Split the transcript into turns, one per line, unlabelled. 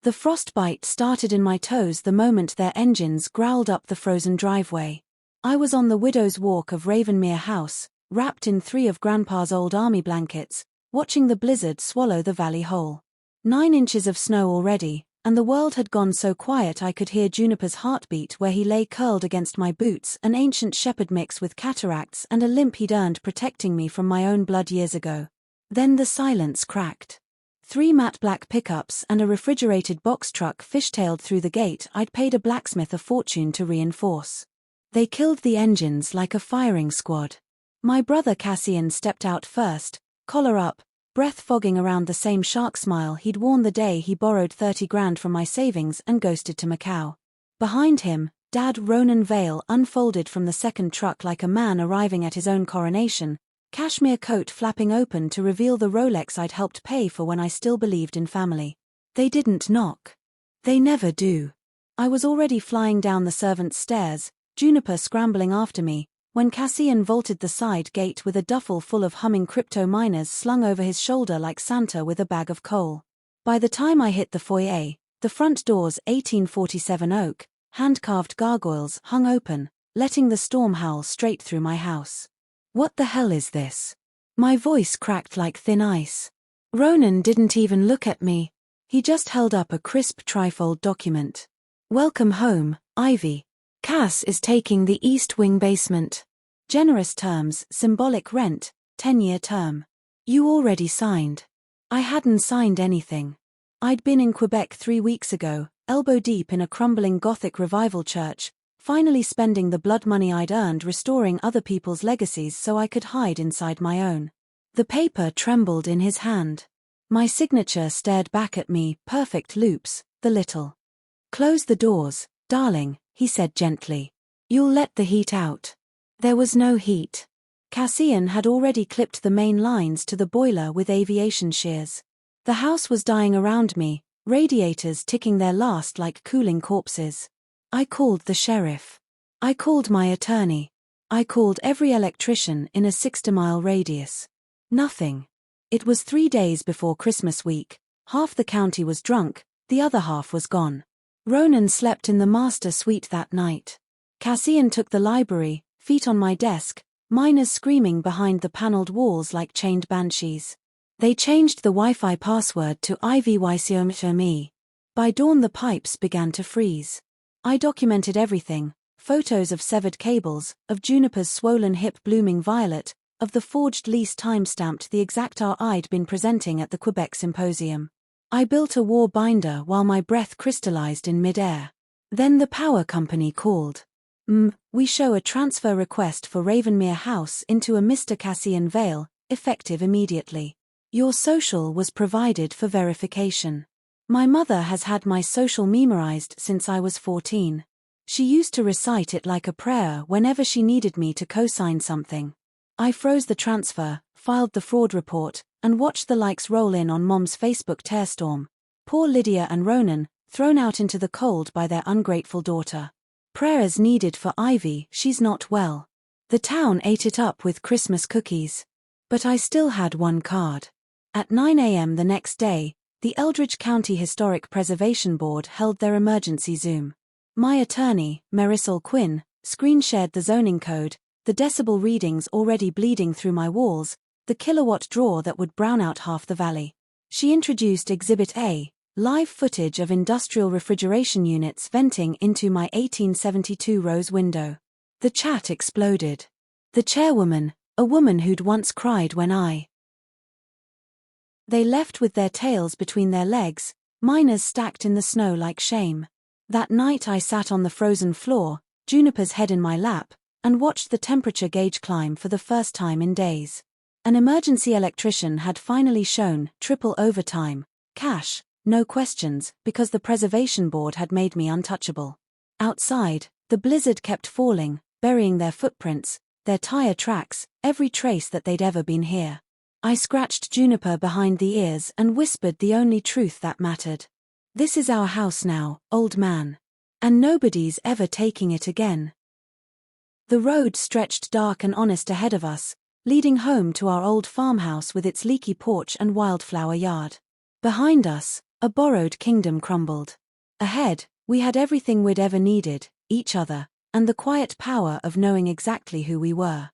The frostbite started in my toes the moment their engines growled up the frozen driveway. I was on the widow's walk of Ravenmere House, wrapped in 3 of Grandpa's old army blankets, watching the blizzard swallow the valley whole. 9 inches of snow already, and the world had gone so quiet I could hear Juniper's heartbeat where he lay curled against my boots, an ancient shepherd mix with cataracts and a limp he'd earned protecting me from my own blood years ago. Then the silence cracked. 3 matte black pickups and a refrigerated box truck fishtailed through the gate I'd paid a blacksmith a fortune to reinforce. They killed the engines like a firing squad. My brother Cassian stepped out first, collar up, breath fogging around the same shark smile he'd worn the day he borrowed 30 grand from my savings and ghosted to Macau. Behind him, Dad Ronan Vale unfolded from the second truck like a man arriving at his own coronation, cashmere coat flapping open to reveal the Rolex I'd helped pay for when I still believed in family. They didn't knock. They never do. I was already flying down the servants' stairs, Juniper scrambling after me, when Cassian vaulted the side gate with a duffel full of humming crypto miners slung over his shoulder like Santa with a bag of coal. By the time I hit the foyer, the front door's 1847 oak, hand-carved gargoyles hung open, letting the storm howl straight through my house. What the hell is this? My voice cracked like thin ice. Ronan didn't even look at me. He just held up a crisp trifold document. Welcome home, Ivy. Cass is taking the East Wing basement. Generous terms, symbolic rent, 10-year term. You already signed. I hadn't signed anything. I'd been in Quebec 3 weeks ago, elbow deep in a crumbling Gothic revival church, finally spending the blood money I'd earned restoring other people's legacies so I could hide inside my own. The paper trembled in his hand. My signature stared back at me, perfect loops, the little. Close the doors, darling, he said gently. You'll let the heat out. There was no heat. Cassian had already clipped the main lines to the boiler with aviation shears. The house was dying around me, radiators ticking their last like cooling corpses. I called the sheriff. I called my attorney. I called every electrician in a 60-mile radius. Nothing. It was 3 days before Christmas week. Half the county was drunk, the other half was gone. Ronan slept in the master suite that night. Cassian took the library, feet on my desk, miners screaming behind the paneled walls like chained banshees. They changed the Wi-Fi password to IVYCOME. By dawn the pipes began to freeze. I documented everything, photos of severed cables, of Juniper's swollen hip blooming violet, of the forged lease time-stamped the exact hour I'd been presenting at the Quebec Symposium. I built a war binder while my breath crystallized in mid-air. Then the power company called. We show a transfer request for Ravenmere House into a Mr. Cassian Vale, effective immediately. Your social was provided for verification. My mother has had my social memorized since I was 14. She used to recite it like a prayer whenever she needed me to co-sign something. I froze the transfer, filed the fraud report, and watched the likes roll in on Mom's Facebook tearstorm. Poor Lydia and Ronan, thrown out into the cold by their ungrateful daughter. Prayers needed for Ivy, she's not well. The town ate it up with Christmas cookies. But I still had one card. At 9 a.m. the next day, the Eldridge County Historic Preservation Board held their emergency Zoom. My attorney, Marisol Quinn, screen-shared the zoning code, the decibel readings already bleeding through my walls, the kilowatt draw that would brown out half the valley. She introduced Exhibit A, live footage of industrial refrigeration units venting into my 1872 rose window. The chat exploded. The chairwoman, a woman who'd once cried when They left with their tails between their legs, miners stacked in the snow like shame. That night I sat on the frozen floor, Juniper's head in my lap, and watched the temperature gauge climb for the first time in days. An emergency electrician had finally shown triple overtime, cash, no questions, because the preservation board had made me untouchable. Outside, the blizzard kept falling, burying their footprints, their tire tracks, every trace that they'd ever been here. I scratched Juniper behind the ears and whispered the only truth that mattered. This is our house now, old man. And nobody's ever taking it again. The road stretched dark and honest ahead of us, leading home to our old farmhouse with its leaky porch and wildflower yard. Behind us, A borrowed kingdom crumbled. Ahead, we had everything we'd ever needed, each other, and the quiet power of knowing exactly who we were.